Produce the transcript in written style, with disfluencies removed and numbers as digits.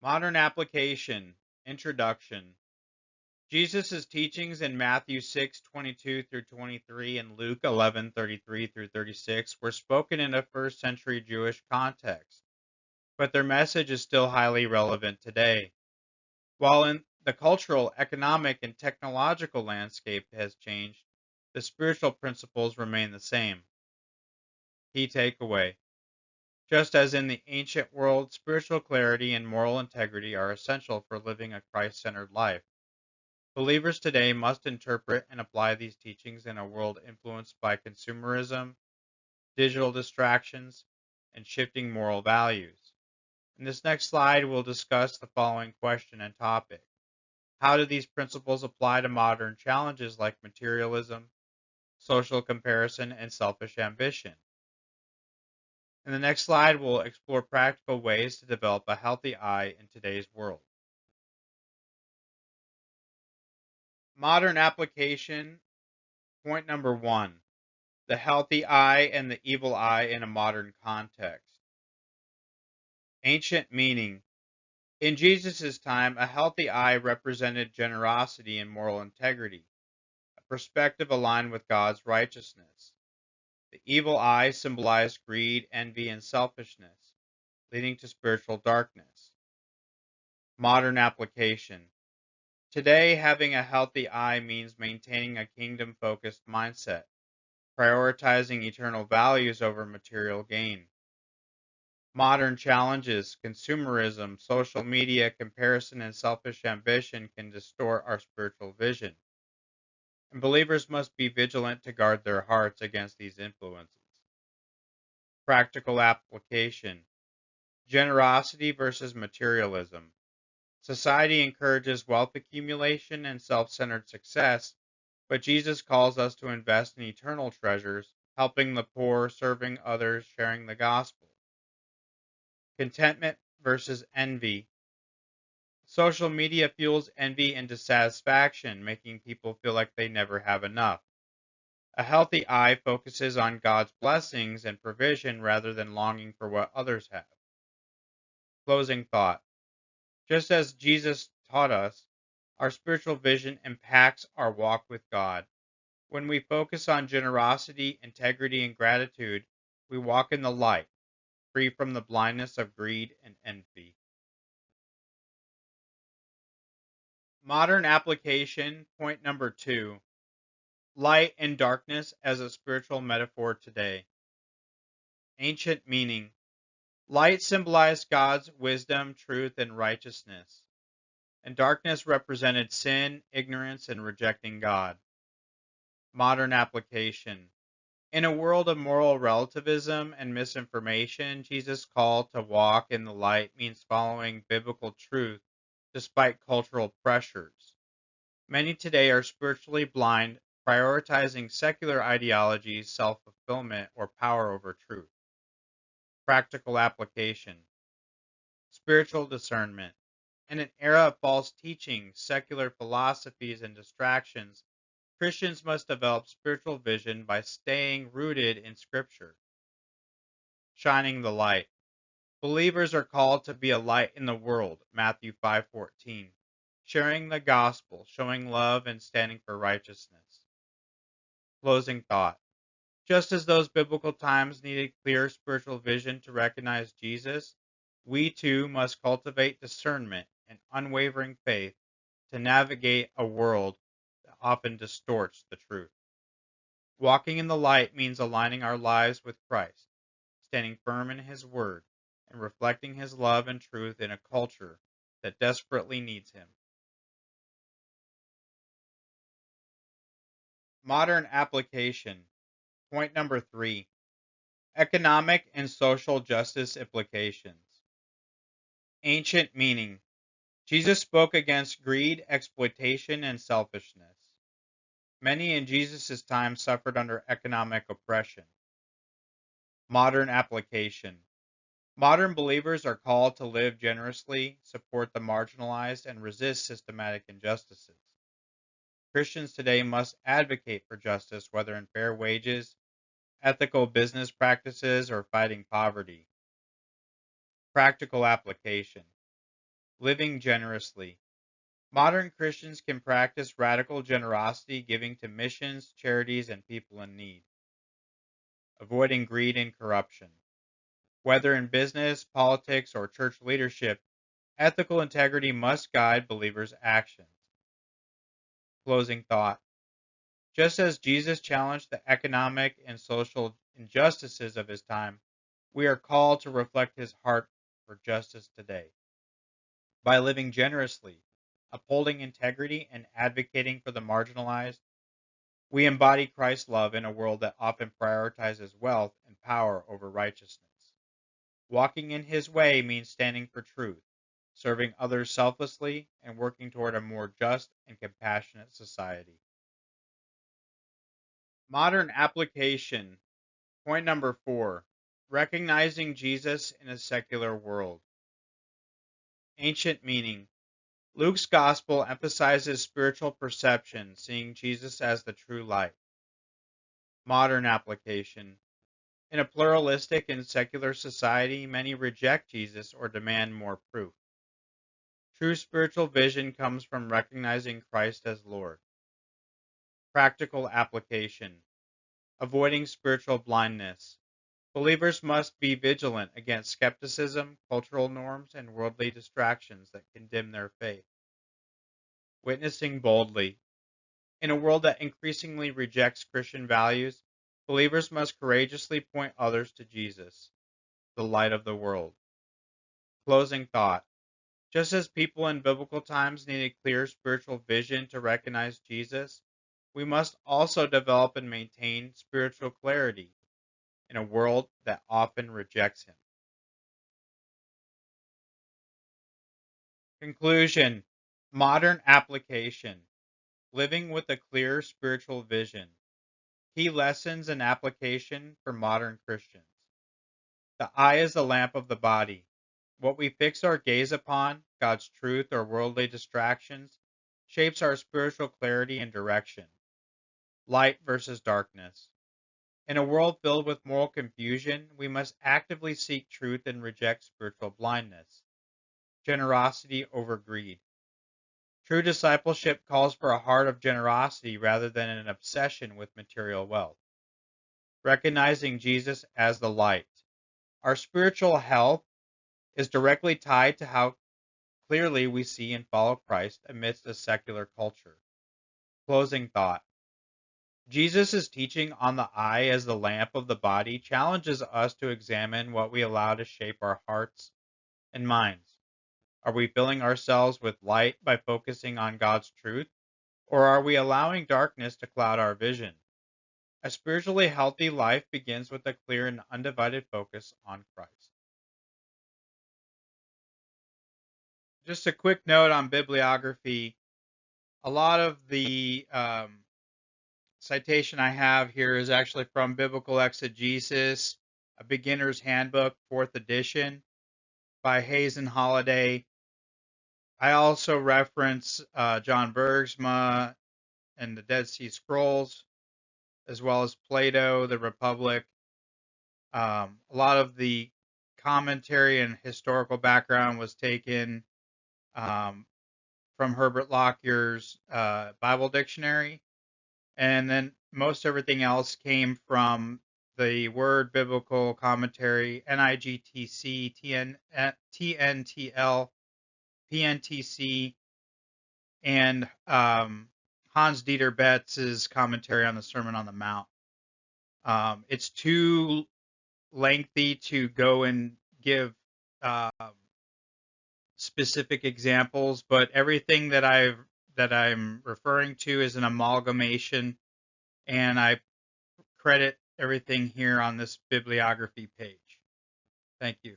Modern application. Introduction. Jesus' teachings in Matthew 6:22 through 23 and Luke 11:33 through 36 were spoken in a first century Jewish context, but their message is still highly relevant today. While in the cultural, economic, and technological landscape has changed, the spiritual principles remain the same. Key takeaway. Just as in the ancient world, spiritual clarity and moral integrity are essential for living a Christ centered life. Believers today must interpret and apply these teachings in a world influenced by consumerism, digital distractions, and shifting moral values. In this next slide, we'll discuss the following question and topic. How do these principles apply to modern challenges like materialism, social comparison, and selfish ambition? In the next slide, we'll explore practical ways to develop a healthy eye in today's world. Modern application. Point number one. The healthy eye and the evil eye in a modern context. Ancient meaning. In Jesus' time, a healthy eye represented generosity and moral integrity, a perspective aligned with God's righteousness. The evil eye symbolized greed, envy, and selfishness, leading to spiritual darkness. Modern application. Today, having a healthy eye means maintaining a kingdom focused mindset, prioritizing eternal values over material gain. Modern challenges, consumerism, social media, comparison, and selfish ambition can distort our spiritual vision, and believers must be vigilant to guard their hearts against these influences. Practical application. Generosity versus materialism. Society encourages wealth accumulation and self centered success, but Jesus calls us to invest in eternal treasures, helping the poor, serving others, sharing the gospel. Contentment versus envy. Social media fuels envy and dissatisfaction, making people feel like they never have enough. A healthy eye focuses on God's blessings and provision rather than longing for what others have. Closing thought. Just as Jesus taught us, our spiritual vision impacts our walk with God. When we focus on generosity, integrity, and gratitude, we walk in the light, free from the blindness of greed and envy. Modern application. Point number two. Light and darkness as a spiritual metaphor today. Ancient meaning. Light symbolized God's wisdom, truth, and righteousness, and darkness represented sin, ignorance, and rejecting God. Modern application. In a world of moral relativism and misinformation, Jesus' call to walk in the light means following biblical truth despite cultural pressures. Many today are spiritually blind, prioritizing secular ideologies, self fulfillment, or power over truth. Practical application. Spiritual discernment. In an era of false teaching, secular philosophies, and distractions, Christians must develop spiritual vision by staying rooted in Scripture. Shining the light. Believers are called to be a light in the world, Matthew 5:14, sharing the gospel, showing love, and standing for righteousness. Closing thought. Just as those biblical times needed clear spiritual vision to recognize Jesus, we too must cultivate discernment and unwavering faith to navigate a world that often distorts the truth. Walking in the light means aligning our lives with Christ, standing firm in His Word, and reflecting His love and truth in a culture that desperately needs Him. Modern application. Point number three. Economic and social justice implications. Ancient meaning. Jesus spoke against greed, exploitation, and selfishness. Many in Jesus' time suffered under economic oppression. Modern application. Modern believers are called to live generously, support the marginalized, and resist systematic injustices. Christians today must advocate for justice, whether in fair wages, ethical business practices, or fighting poverty. Practical application. Living generously. Modern Christians can practice radical generosity, giving to missions, charities, and people in need. Avoiding greed and corruption. Whether in business, politics, or church leadership, ethical integrity must guide believers' actions. Closing thought. Just as Jesus challenged the economic and social injustices of his time, we are called to reflect his heart for justice today. By living generously, upholding integrity, and advocating for the marginalized, we embody Christ's love in a world that often prioritizes wealth and power over righteousness. Walking in his way means standing for truth, serving others selflessly, and working toward a more just and compassionate society. Modern application. Point number 4. Recognizing Jesus in a secular world. Ancient meaning. Luke's gospel emphasizes spiritual perception, seeing Jesus as the true light. Modern application. In a pluralistic and secular society, many reject Jesus or demand more proof. True spiritual vision comes from recognizing Christ as Lord. Practical application. Avoiding spiritual blindness. Believers must be vigilant against skepticism, cultural norms, and worldly distractions that can dim their faith. Witnessing boldly. In a world that increasingly rejects Christian values, believers must courageously point others to Jesus, the light of the world. Closing thought. Just as people in biblical times needed clear spiritual vision to recognize Jesus, we must also develop and maintain spiritual clarity in a world that often rejects him. Conclusion. Modern application. Living with a clear spiritual vision. Key lessons and application for modern Christians. The eye is the lamp of the body. What we fix our gaze upon, God's truth or worldly distractions, shapes our spiritual clarity and direction. Light versus darkness. In a world filled with moral confusion, we must actively seek truth and reject spiritual blindness. Generosity over greed. True discipleship calls for a heart of generosity rather than an obsession with material wealth. Recognizing Jesus as the light. Our spiritual health is directly tied to how clearly we see and follow Christ amidst a secular culture. Closing thought. Jesus' teaching on the eye as the lamp of the body challenges us to examine what we allow to shape our hearts and minds. Are we filling ourselves with light by focusing on God's truth, or are we allowing darkness to cloud our vision? A spiritually healthy life begins with a clear and undivided focus on Christ. Just a quick note on bibliography. A lot of the citation I have here is actually from Biblical Exegesis, a beginner's handbook, 4th edition by Hayes and Holiday. I also reference John Bergsma and the Dead Sea Scrolls, as well as Plato, the Republic. A lot of the commentary and historical background was taken from Herbert Lockyer's Bible Dictionary, and then most everything else came from the Word Biblical Commentary, NIGTC, TNTL, PNTC, and Hans Dieter Betz's commentary on the Sermon on the Mount. It's too lengthy to go and give specific examples, but everything that I'm referring to is an amalgamation, and I credit everything here on this bibliography page. Thank you.